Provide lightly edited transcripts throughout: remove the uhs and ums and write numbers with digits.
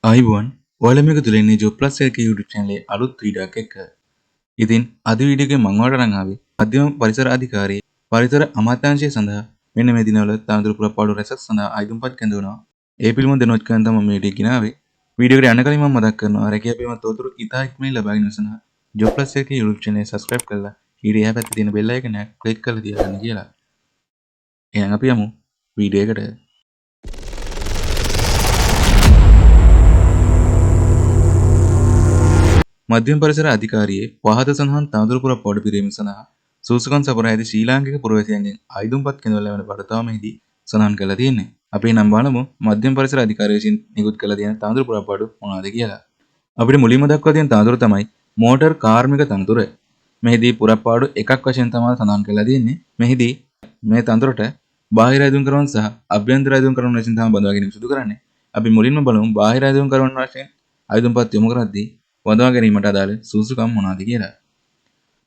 ආයිබෝන් ඔයාලා මේක තුල ඉන්නේ ජොබ්ලස් එකේ YouTube channel එකේ අලුත් වීඩියෝ එකක් එක්ක. ඉතින් අද වීඩියෝ එකේ මම ඔයාලට අරන් ආවේ මධ්‍යම පරිසර අධිකාරියේ පරිසර අමාත්‍යාංශය සඳහා මෙන්න මේ දිනවල තනතුරු පුරපාඩු රැසක් සඳහා අයිදුම්පත් කැඳවනවා. ඒ පිළිබඳව දැනුවත් කරන්න තමයි මේ වීඩියෝ ගෙනාවේ. වීඩියෝ එකට යන්න කලින් මම මතක් කරනවා රැකියාව පිළිබඳ තොරතුරු ඉතා ඉක්මනින් ලබා ගැනීම සඳහා ජොබ්ලස් එකේ YouTube channel එක subscribe කරලා ඊට එහා පැත්තේ තියෙන bell icon එක click කරලා තියාගන්න කියලා. එහෙනම් අපි යමු වීඩියෝ එකට. මධ්‍යම පරිසර අධිකාරියේ පහත සඳහන් තනතුරු පුරපාඩු පිරීම සඳහා සූසුකම් සපුරා ඇති ශ්‍රී ලාංකික පුරවැසියන්ගෙන් අයිදුම්පත් කෙඳවලා ලැබෙන බඩතාවමේදී සඳහන් කරලා තියෙන්නේ. අපි නම් බලමු මධ්‍යම පරිසර අධිකාරිය විසින් නිකුත් කළ තියෙන තනතුරු පුරපාඩු මොනවාද කියලා. අපිට මුලින්ම දක්වා තියෙන තනතුර තමයි මෝටර් කාර්මික තනතුර. මෙහිදී පුරපාඩු එකක් වශයෙන් තමයි සඳහන් කරලා තියෙන්නේ. මෙහිදී මේ තනතුරට බාහිර ඇදුම් කරන සහ අභ්‍යන්තර ඇදුම් කරන ලෙසින් තමයි බඳවා ගැනීම සිදු කරන්නේ. අපි මුලින්ම බලමු බාහිර ඇදුම් කරන වශයෙන් අයිදුම්පත් යොමු කරද්දී වදවා ගැනීමට අදාළ සුසුකම් මොනවාද කියලා.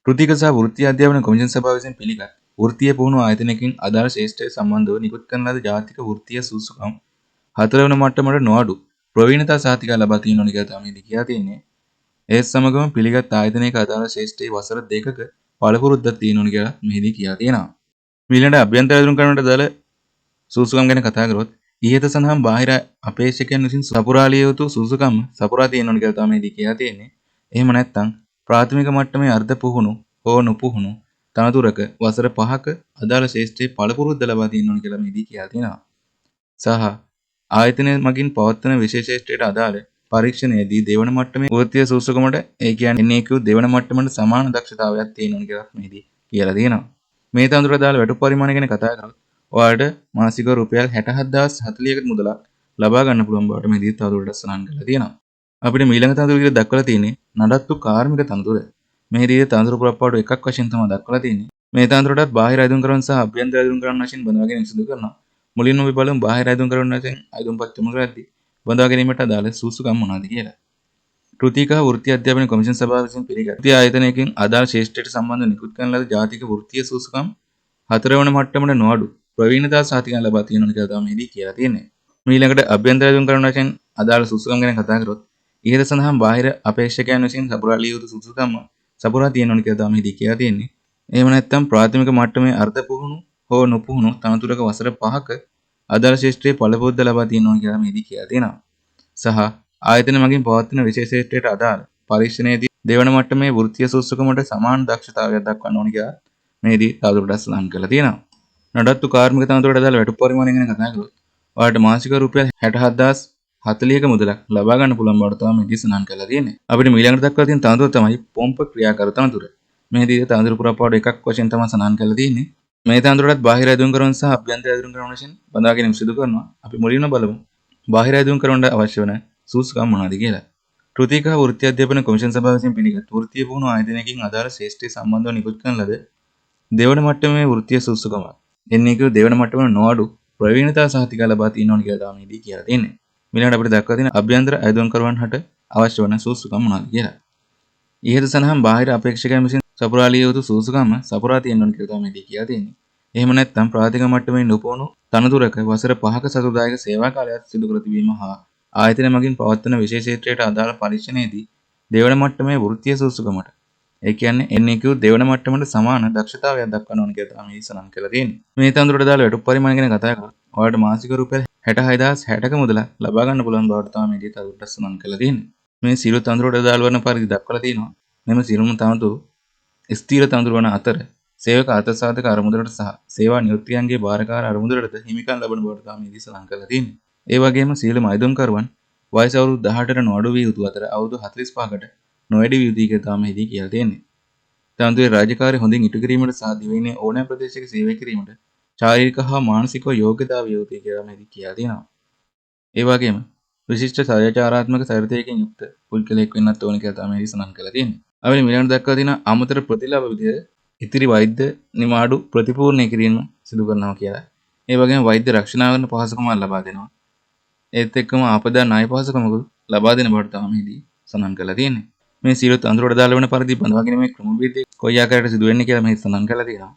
කෘතික සහ වෘත්තීය අධ්‍යාපන කොමිෂන් සභාව විසින් පිළිගත් වෘත්තීය පුහුණු ආයතනයකින් අදාළ ශ්‍රේෂ්ඨය සම්බන්ධව නිකුත් කරන ලද ජාතික වෘත්තීය සුසුකම් 4 වෙනි මට්ටමට නොඅඩු ප්‍රවීණතා සහතිකය ලබා තියෙන ඕනි කියලා තමයි කියා තියෙන්නේ. ඒ සමගම පිළිගත් ආයතනයක අදාළ ශ්‍රේෂ්ඨයේ වසර 2ක පළපුරුද්දක් තියෙන ඕනි කියලා මෙහිදී කියා තියෙනවා. ඊළඟට අභ්‍යන්තර ඇතුළු කරනට අදාළ සුසුකම් ගැන කතා කරොත් ඉහත සඳහන් බාහිර අපේක්ෂකයන් විසින් සපුරාලිය යුතු සුසුකම් සපුරා තියෙන්න ඕනි කියලා තමයි මේදී කියලා තියෙන්නේ. එහෙම නැත්නම් ප්‍රාථමික මට්ටමේ අර්ධ පුහුණු හෝ නොපුහුණු තනතුරක වසර 5ක අදාළ ශේෂ්ත්‍රයේ පළපුරුද්ද ලබා තියෙන්න ඕනි කියලා මේදී කියලා තියෙනවා. සහ ආයතනය මගින් පවත්වන විශේෂ ශේෂ්ත්‍රයට අදාළ පරීක්ෂණයේදී දෙවන මට්ටමේ වෘත්තීය සුසුකමට ඒ කියන්නේ NAQ දෙවන මට්ටමට සමාන දක්ෂතාවයක් තියෙන්න ඕනි කියලා මේදී කියලා තියෙනවා. මේ තනතුරට අදාළ වැටුප් පරිමාණය ගැන කතා කරමු. ඔයාලට මාසික රුපියල් 67040කට මුදලක් ලබා ගන්න පුළුවන් බවට මේදී තවදුරටත් සඳහන් කරලා තියෙනවා. අපිට ඊළඟ තනතුර විදිහට දක්වලා තියෙන්නේ නඩත්තු කාර්මික තනතුර. මේදී තනතුරු පුරපාඩු එකක් වශයෙන් තමයි දක්වලා තියෙන්නේ. මේ තනතුරටත් බාහිර අයදුම් කරන සහ අභ්‍යන්තර අයදුම් කරන වශයෙන් බඳවා ගැනීම සිදු කරනවා. මුලින්ම අපි බලමු බාහිර අයදුම් කරන වශයෙන් අයදුම්පත් යොමු කරද්දී බඳවා ගැනීමට අදාළ සුසුකම් මොනවාද කියලා. කෘතික වෘත්තීය අධ්‍යාපන කොමිෂන් සභාව විසින් පිළිගත් ආයතනයකින් අදාළ ශේෂ්ඨයට සම්බන්ධ නිකුත් කරන ලද ජාතික වෘත්තීය සුසුකම් 4 වන මට්ටමට නොඅඩු ප්‍රවීණතා සහතිකය ලබා තියෙනවා කියලා තමයි මේදී කියලා තියෙන්නේ. ඊළඟට අභ්‍යන්තර ඇදුම් කරන වශයෙන් අදාළ සුසුකම් ගැන කතා කරොත් ඉහත සඳහන් බාහිර අපේක්ෂකයන් විසින් සපුරාලිය යුතු සුසුකම් සපුරා තියෙනවා කියලා තමයි මේදී කියලා තියෙන්නේ. එහෙම නැත්නම් ප්‍රාථමික මට්ටමේ අර්ධ පුහුණු හෝ නොපුහුණු තනතුරක වසර 5ක අදාළ ශේෂ්ත්‍රයේ පළපොද්ද ලබා තියෙනවා කියලා මේදී කියලා තියෙනවා. සහ ආයතන මගින් පවත්වන විශේෂ ශේෂ්ත්‍රයට අදාළ පරීක්ෂණයේදී දෙවන මට්ටමේ වෘත්තීය සුසුකමට සමාන දක්ෂතාවයක් දක්වන්න ඕනි කියලා මේදී තවදුරටත් සඳහන් කරලා තියෙනවා. නඩත්තු කාර්මික තනතුරට අදාළ වැටුප් පරිමාණය ගැන කතා කරොත් ඔයාලට මාසික රුපියල් 67040ක මුදලක් ලබා ගන්න පුළුවන් බවට තමයි මේදී සඳහන් කරලා තියෙන්නේ. අපිට ඊළඟට දක්වලා තියෙන තනතුර තමයි පොම්ප ක්‍රියාකාර තනතුර. මේදී තනතුරු පුරපාඩු එකක් වශයෙන් තමයි සඳහන් කරලා තියෙන්නේ. මේ තනතුරටත් බාහිර ඇදුම් කරන සහ අභ්‍යන්තර ඇදුම් කරන වශයෙන් බඳවා ගැනීම සිදු කරනවා. අපි මුලින්ම බලමු බාහිර ඇදුම් කරනට අවශ්‍ය වන සුසුකම් මොනවාද කියලා. කෘතික වෘත්තීය අධ්‍යාපන කොමිෂන් සභාව විසින් පිළිගත් වෘත්තීය පුහුණු ආයතනයකින් අදාළ ශේෂ්ත්‍රය සම්බන්ධව නිකුත් කරන ලද දෙවන මට්ටමේ වෘත්තීය සුසුකම NAQ දෙවන මට්ටමේ නොඅඩු ප්‍රවීණතා සහතිකය ලබා තියෙන්න ඕනි කියලා තමයි මේදී කියලා තියෙන්නේ. ඊළඟට අපිට දක්වලා තියෙන අභ්‍යන්තර අයදුම් කරවන්න හට අවශ්‍ය වන සුසුකම් මොනවාද කියලා. ඉහත සඳහන් බාහිර අපේක්ෂකයන් විසින් සපුරාලිය යුතු සුසුකම් සපුරා තියෙන්න ඕනි කියලා තමයි මේදී කියලා තියෙන්නේ. එහෙම නැත්නම් ප්‍රාථමික මට්ටමේ නොපුහුණු තනතුරක වසර 5ක සතුටුදායක සේවා කාලයක් සිදු කර තිබීම හා ආයතන මගින් පවත්වන විශේෂ ක්ෂේත්‍රයට අදාළ පරීක්ෂණයේදී දෙවන මට්ටමේ වෘත්තීය සුසුකමට ඒ කියන්නේ NAQ දෙවන මට්ටමට සමාන දක්ෂතාවයක් දක්වන්න ඕන කියලා තමයි සඳහන් කරලා තියෙන්නේ. මේ තනතුරට දාලා වැටුප් පරිමාණය ගැන කතා කරලා ඔයාලට මාසික රුපියල් 66060ක මුදලක් ලබා ගන්න පුළුවන් බවට තමයි මේදී තවදුරටත් සඳහන් කරලා තියෙන්නේ. මේ සියලු තනතුරට දාලා වන පරිදි දක්වලා තියෙනවා. මෙම සියලුම තනතුරු ස්ථීර තනතුරු වන අතර සේවක අර්ථසාධක අරමුදලට සහ සේවා නියුක්තියන්ගේ භාරකාර අරමුදලට හිමිකම් ලබන බවට තමයි මේදී සඳහන් කරලා තියෙන්නේ. ඒ වගේම සියලුම අයදුම්කරුවන් වයස අවුරුදු 18ට නොඅඩු විය යුතු අතර අවුරුදු 45කට නොවැඩි විය යුතුයි කියලා තමයි මේදී කියලා තියෙන්නේ. තනතුරේ රාජකාරී හොඳින් ඉටු කිරීමට සහ දිවයිනේ ඕනෑම ප්‍රදේශයක සේවය කිරීමට ශාරීරික හා මානසිකව යෝග්‍යතාව විය යුතුයි කියලා මේදී කියලා තියෙනවා. ඒ වගේම විශිෂ්ට සදාචාරාත්මක චරිතයකින් යුක්ත පුද්ගලයෙක් වෙන්නත් ඕන කියලා තමයි මේදී සඳහන් කරලා තියෙන්නේ. අපිට ඊළඟට දක්වලා තියෙන අමතර ප්‍රතිලාභ විදිහට ඉතිරි වෛද්‍ය නිමාඩු ප්‍රතිපූර්ණය කිරීම සිදු කරනවා කියලා. ඒ වගේම වෛද්‍ය රක්ෂණාවරණ පහසුකම් ලබා දෙනවා. ඒත් එක්කම ආපදා ණය පහසුකමකුත් ලබා දෙන බවට තමයි මේදී සඳහන් කරලා තියෙන්නේ. මේ සියලු තනතුරට දාලා වෙන පරිදි බඳවා ගැනීමේ ක්‍රමවේදය කොයි ආකාරයකට සිදු වෙන්නේ කියලා මෙහි සඳහන් කරලා තියෙනවා.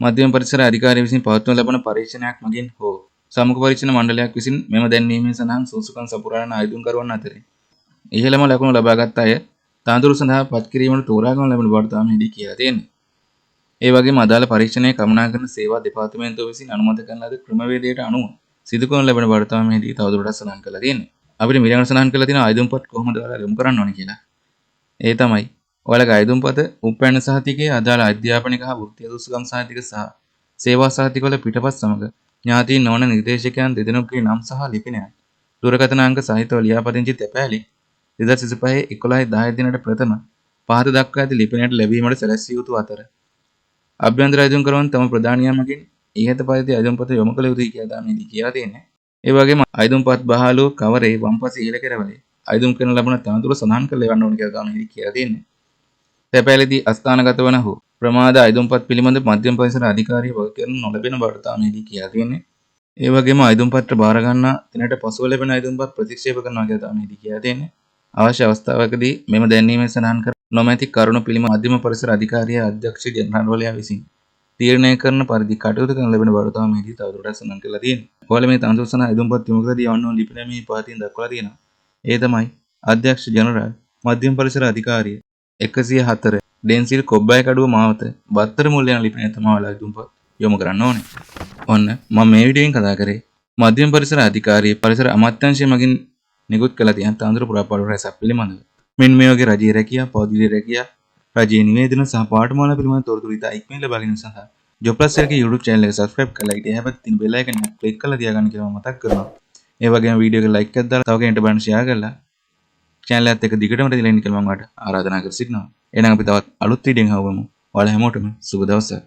මධ්‍යම පරිසර අධිකාරිය විසින් පවත්වනු ලබන පරීක්ෂණයක් මගින් හෝ සමුක පරීක්ෂණ මණ්ඩලයක් විසින් මෙම දැන්වීමේ සඳහන් සුසුකම් සපුරාන ආයුධකරුවන් අතරේ ඉහළම ලකුණු ලබාගත් අය තනතුරු සඳහා පත් කිරීමට තෝරාගනු ලැබෙන බවට තාමදී කියලා තියෙනවා. ඒ වගේම අදාළ පරීක්ෂණයේ කළමනාකරන සේවා දෙපාර්තමේන්තුව විසින් අනුමත කරන ලද ක්‍රමවේදයට අනුව සිදු කරනු ලැබෙන බවට තාමදී තවදුරටත් සඳහන් කරලා තියෙනවා. අපිට ඊළඟට සඳහන් කරලා තියෙනවා ආයුධපත් කොහොමද ඔයාලා යොමු කරන්න ඕනේ කියලා. ඒ තමයි ඔයාලගේ ආයුධපත උපැන්න සහතිකයේ අදාළ අධ්‍යාපනික හා වෘත්තීය සුසුකම් සහතික සහ සේවා සහතිකවල පිටපත් සමග ඥාතීන් නොවන නිර්දේශකයන් දෙදෙනෙකුගේ නම් සහ ලිපිනයන් දුරකථන අංක සහිතව ලියාපදිංචි තැපෑලි 2025 11 10 දිනට ප්‍රථම පහත දක්වා ඇති ලිපිනයට ලැබීමට සැලැස්විය යුතු අතර අභ්‍යන්තර අයදුම්කරුවන් තම ප්‍රධානියා මගින් ඉහත පරිදි අයදුම්පත යොමු කළ යුතුයි කියලා මේදී කියලා තියෙනවා. ඒ වගේම අයදුම්පත් බහලුව කවරේ වම්පස ඉහළ කෙරවලේ අයදුම් කරන ලබන තනතුරු සඳහන් කළ එවන්න ඕන කියලා මේදී කියලා තියෙනවා. තැපෑලේදී අස්ථානගත වන හෝ ප්‍රමාද අයදුම්පත් පිළිබඳ මධ්‍යම පරිසර අධිකාරිය වග කරනු නොලැබෙන බවට මේදී කියලා තියෙනවා. ඒ වගේම අයදුම් පත්‍ර බාර ගන්නා දිනට පසුව ලැබෙන අයදුම්පත් ප්‍රතික්ෂේප කරනවා කියලා මේදී කියලා තියෙනවා. අවශ්‍ය අවස්ථාවකදී මෙම දැන්වීමෙන් සඳහන් කර නොමැති කරුණු පිළිබඳ මධ්‍යම පරිසර අධිකාරිය අධ්‍යක්ෂ ජනරාල්වලයා විසින් තීරණය කරන පරිදි කටයුතු කරන ලැබෙන බවට තමයි මේදී තවදුරටත් සඳහන් කරලා තියෙන්නේ. ඔයාලා මේ තනතුරු සඳහා අයදුම්පත් යොමු කරදී යවන්න ඕන ලිපිනය මේ පහතින් දක්වලා තියෙනවා. ඒ තමයි අධ්‍යක්ෂ ජනරාල් මධ්‍යම පරිසර අධිකාරිය 104 ඩෙන්සිල් කොබ්බයි කඩුව මාවත බත්තර මුල් යන ලිපිනය තමයි ඔයාලා අයදුම්පත් යොමු කරන්න ඕනේ. ඔන්න මම මේ වීඩියෝෙන් කතා කරේ මධ්‍යම පරිසර අධිකාරිය පරිසර අමාත්‍යාංශය මගින් නිකුත් කළ තියෙන තනතුරු පුරාපාඩු රැසක් පිළිබඳව. මෙන්න මේ වගේ රජයේ රැකියා, පෞද්ගලික රැකියා, රජයේ නිවේදන සහ පාඨමාලා පිළිබඳ තොරතුරු ඉතා ඉක්මනින් ලබා ගැනීම සඳහා ජොබ්ලස් එකේ YouTube channel එක subscribe කරලා ඊට එහාපැත්තේ තියෙන bell icon එක click කරලා තියාගන්න කියලා මම මතක් කරනවා. ඒ වගේම වීඩියෝ එක like එකක් දාලා තව කෙනෙක්ට බලන්න share කරලා channel එකත් එක්ක දිගටම දෙලා ඉන්න කියලා මම ඔයාලට ආරාධනා කර සිටිනවා. එහෙනම් අපි තවත් අලුත් වීඩියෝකින් හමුවෙමු. ඔයාලා හැමෝටම සුබ දවසක්.